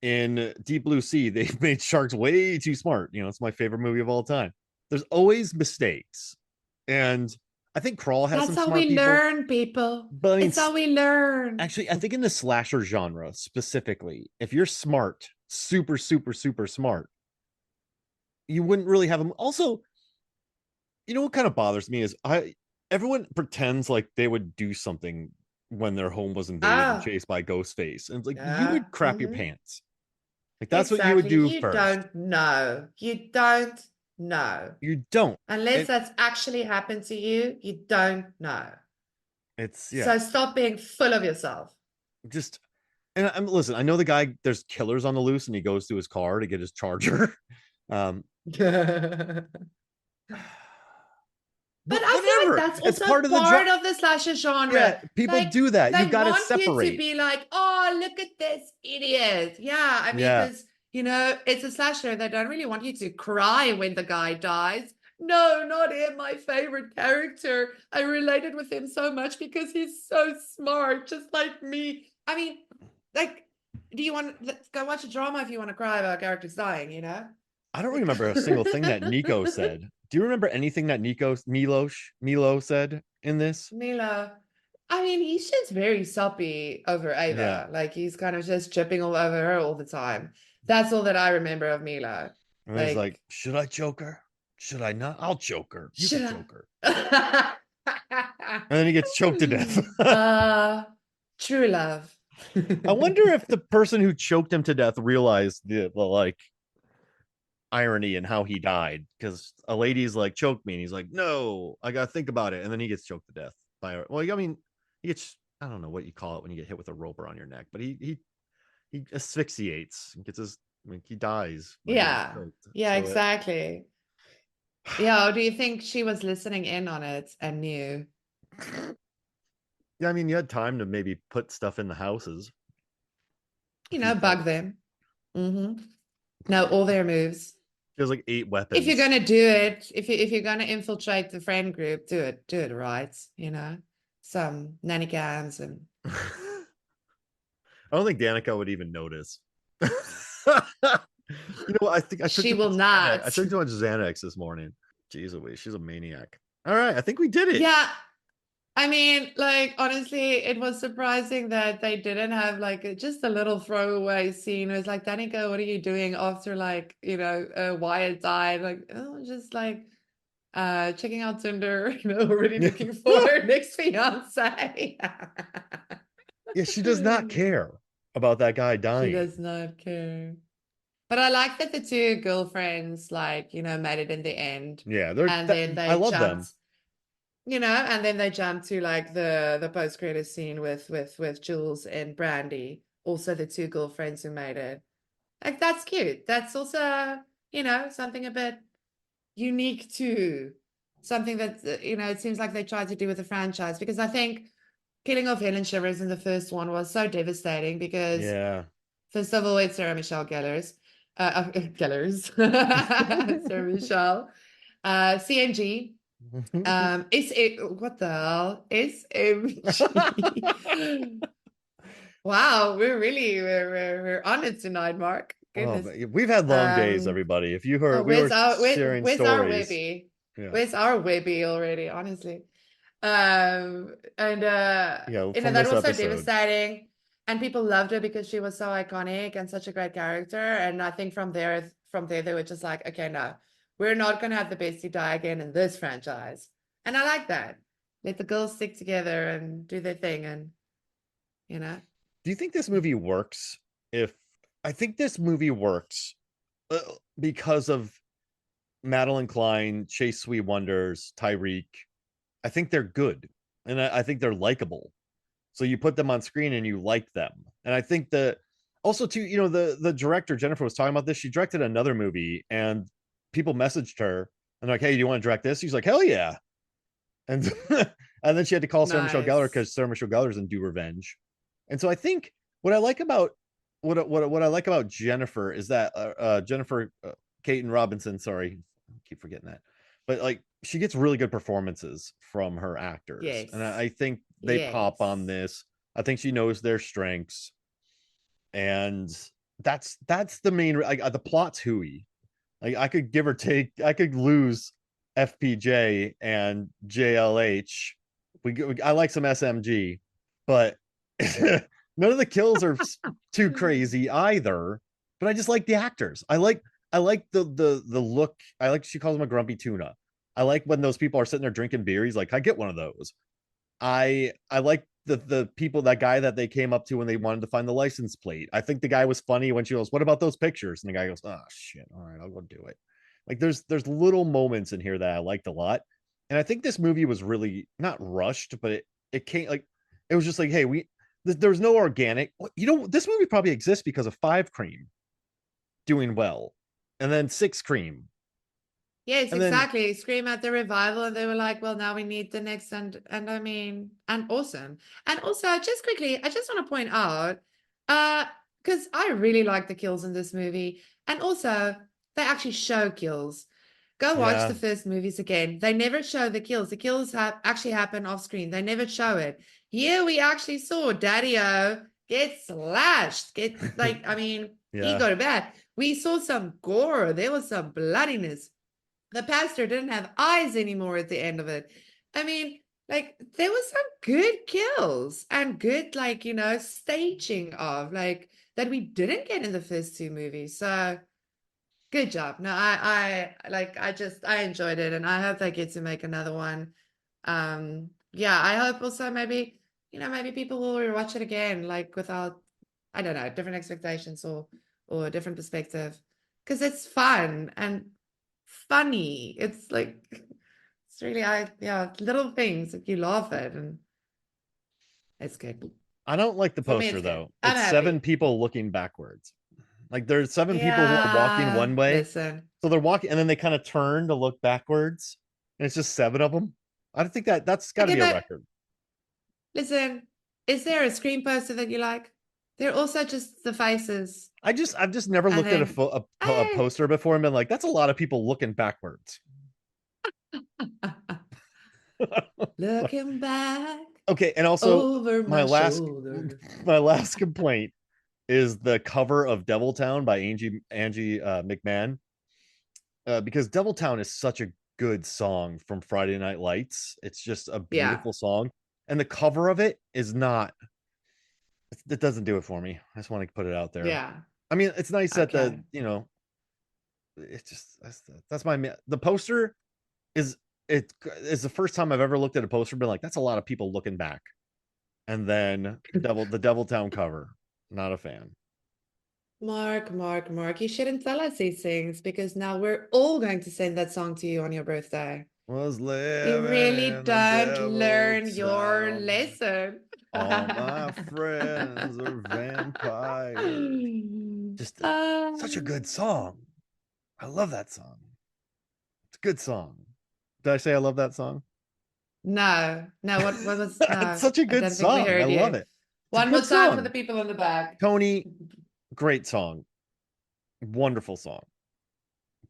In Deep Blue Sea, they've made sharks way too smart. It's my favorite movie of all time. There's always mistakes, and I think Crawl has That's some how smart we people, learn, people. but I mean, It's how we learn. actually, I think in the slasher genre specifically, if you're smart, super, super, super smart, you wouldn't really have them. Also, you know what kind of bothers me is everyone pretends like they would do something when their home was invaded and Ah, chased by Ghostface, and it's like you yeah. would crap your pants. Like that's what you would Exactly. do You first. don't know. You don't know. You don't. Unless It that's actually happened to you, you don't know. it's yeah, So stop being full of yourself. just and I'm listen, I know the guy there's killers on the loose and he goes to his car to get his charger. Um But but I feel like whatever. that's It's also part of the job. part of the slasher genre. Yeah, people Like do that. You they got to want you to separate. be like, oh, look at this idiot. Yeah, I mean, Yeah. because it's a slasher. They don't really want you to cry when the guy dies. No, not him, my favorite character. I related with him so much because he's so smart, just like me. I mean, like, do you want let's go watch a drama if you want to cry about characters dying, you know? I don't Like remember a single thing that Nico said. Do you remember anything that Milo said in this? Mila. I mean, he's just very soppy over Yeah. Ava. Like he's kind of just tripping all over her all the time. That's all that I remember of Mila. And he's like, Like, should I choke her? Should I not? I'll choke her. You can should choke her. I? And then he gets choked to death. True love. I wonder if the person who choked him to death realized the like irony in how he died. Because a lady's like, choke me. And he's like, no, I gotta think about it. And then he gets choked to death by her. Well, I mean, he gets I don't know what you call it when you get hit with a rope around your neck, but he asphyxiates and gets his I mean, he dies by getting Yeah. choked. Yeah, So exactly. Yeah, do you think she was listening in on it and knew? yeah, I mean, you had time to maybe put stuff in the houses. You A know, few bug things. them. Mm-hmm. Know all their moves. There's like 8 If you're weapons. gonna do it, if you're gonna infiltrate the friend group, do it right, you know. Some nanny cams and I don't think Danica would even notice. You know what? I think I took she too much will Xanax. I not. took too much Xanax this morning. Jeez Louise, she's a maniac. All right, I think we did it. Yeah, I mean, like honestly, it was surprising that they didn't have like just a little throwaway scene. It was like, Danica, what are you doing after like, Wyatt died? Like, oh, just like checking out Tinder, already Yeah. looking for her next fiance. Yeah, she does not care about that guy She dying. does not care. But I like that the two girlfriends, like, made it in the end. Yeah, And then I they love them. jumped, and then they jumped to like the post-credit scene with Jules and Brandy, also the two girlfriends who made it. Like that's cute. That's also, something a bit unique too. Something that, it seems like they tried to do with the franchise because I think killing off Helen Shivers in the first one was so devastating because Yeah. first of all, it's Sarah Michelle Gellar's. Gellar's. Sarah Michelle. CNG. What the hell? SMG. Wow, we're on it tonight, Mark. Oh, Goodness. we've had long days, Um, everybody. If you heard, oh, we were sharing where's our stories. Webby? Yeah. Where's our Webby already, honestly? And Yeah, from that this was so episode. devastating. And people loved her because she was so iconic and such a great character. And I think from there they were just like, okay, no, we're not gonna have the bestie die again in this franchise. And I like that. Let the girls stick together and do their thing, and Do you think this movie works? If I think this movie works uh, because of Madelyn Cline, Chase Sui Wonders, Tyriq. I think they're good, and I think they're likable. So you put them on screen and you like them. And I think that also too, the director Jennifer was talking about this. She directed another movie, and people messaged her and like, "Hey, do you want to direct this?" She's like, "Hell yeah!" And and then she had to call Sarah Michelle Gellar nice. because Sarah Michelle Gellar's in Do Revenge. And so I think what I like about what I like about Jennifer is that Jennifer Kaytin Robinson, sorry, I keep forgetting that, but like she gets really good performances from her actors, and Yes. I think they pop on Yes. this. I think she knows their strengths, and that's the main. The plot's hooey. Like I could give or take. I could lose FPJ and JLH. I like some SMG, but none of the kills are too crazy either. But I just like the actors. I like the look. I like she calls him a grumpy tuna. I like when those people are sitting there drinking beer. He's like, I get one of those. I like the people, that guy that they came up to when they wanted to find the license plate. I think the guy was funny when she goes, "What about those pictures?" And the guy goes, "Oh shit, all right, I'll go do it." Like there's little moments in here that I liked a lot, and I think this movie was really not rushed, but it came like it was just like, hey, there's no organic. This movie probably exists because of Five Cream doing well, and then Six Cream, Yes, and then exactly. Scream at the revival, and they were like, "Well, now we need the next," and I mean, and awesome. And also, just quickly, I just want to point out, because I really like the kills in this movie, and also they actually show kills. Go watch yeah, the first movies again. They never show the kills. The kills actually happen off screen. They never show it. Here we actually saw Daddy-O get slashed. I mean, he yeah. got it bad. We saw some gore. There was some bloodiness. The pastor didn't have eyes anymore at the end of it. I mean, like there was some good kills and good, like, staging of like that we didn't get in the first two movies. So good job. No, I enjoyed it, and I hope they get to make another one. Yeah, I hope also maybe people will rewatch it again, like without, I don't know, different expectations or a different perspective. Because it's fun and funny. It's like it's really yeah, little things that you laugh at, and it's good. I don't like the For me, poster it's good. though. I'm It's seven happy. people looking backwards. Like there's seven people who are walking Yeah, one way, listen. so they're walking, and then they kind of turn to look backwards, and it's just seven of them. I think that's got to Okay, be a but record. listen, is there a screen poster that you like? They're also just the faces. I've just never I looked at think, a hey, poster before and been like, that's a lot of people looking backwards. looking back Okay, and also over my my last shoulder. my last complaint is the cover of Deviltown by Angie McMahon, because Deviltown is such a good song from Friday Night Lights. It's just a Yeah, beautiful song, and the cover of it is not. It doesn't do it for me. I just want to put it out there. yeah. I mean, it's nice that Okay. it's just that's the poster is it is the first time I've ever looked at a poster and been like, that's a lot of people looking back. And then the Deviltown cover, not a fan. Mark, you shouldn't tell us these things because now we're all going to send that song to you on your birthday. Was You living really in a don't devil learn your town. lesson. All my friends are vampires. Just such a good song. I love that song. It's a good song. Did I say I love that song? No, what was, It's no, such a I good don't think we song. I heard love you. it. It's a One more good time for the song. people in the back. Tony, great song. Wonderful song.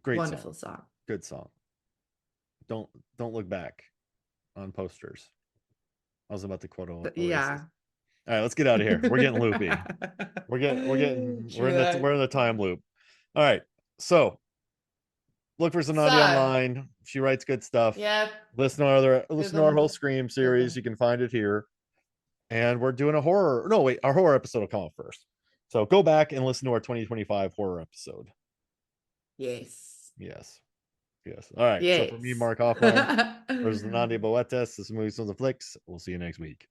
Great song. Wonderful song. Good song. Don't don't look back on posters. I was about to quote Oasis. Yeah. All right, let's get out of here. We're getting loopy. True. We're in the time loop. All right. So look for Zanandi So, online. She writes good stuff. yep, Listen to our Google, whole Scream series. Google. You can find it here. And we're doing a horror. No, wait, our horror episode will come out first. So go back and listen to our 2025 horror episode. Yes. Yes. Yes. All right. So for me, Yes. Mark Hoffmeyer, there's Zanandi Boetes. This is Movies, Films, and Flicks. We'll see you next week.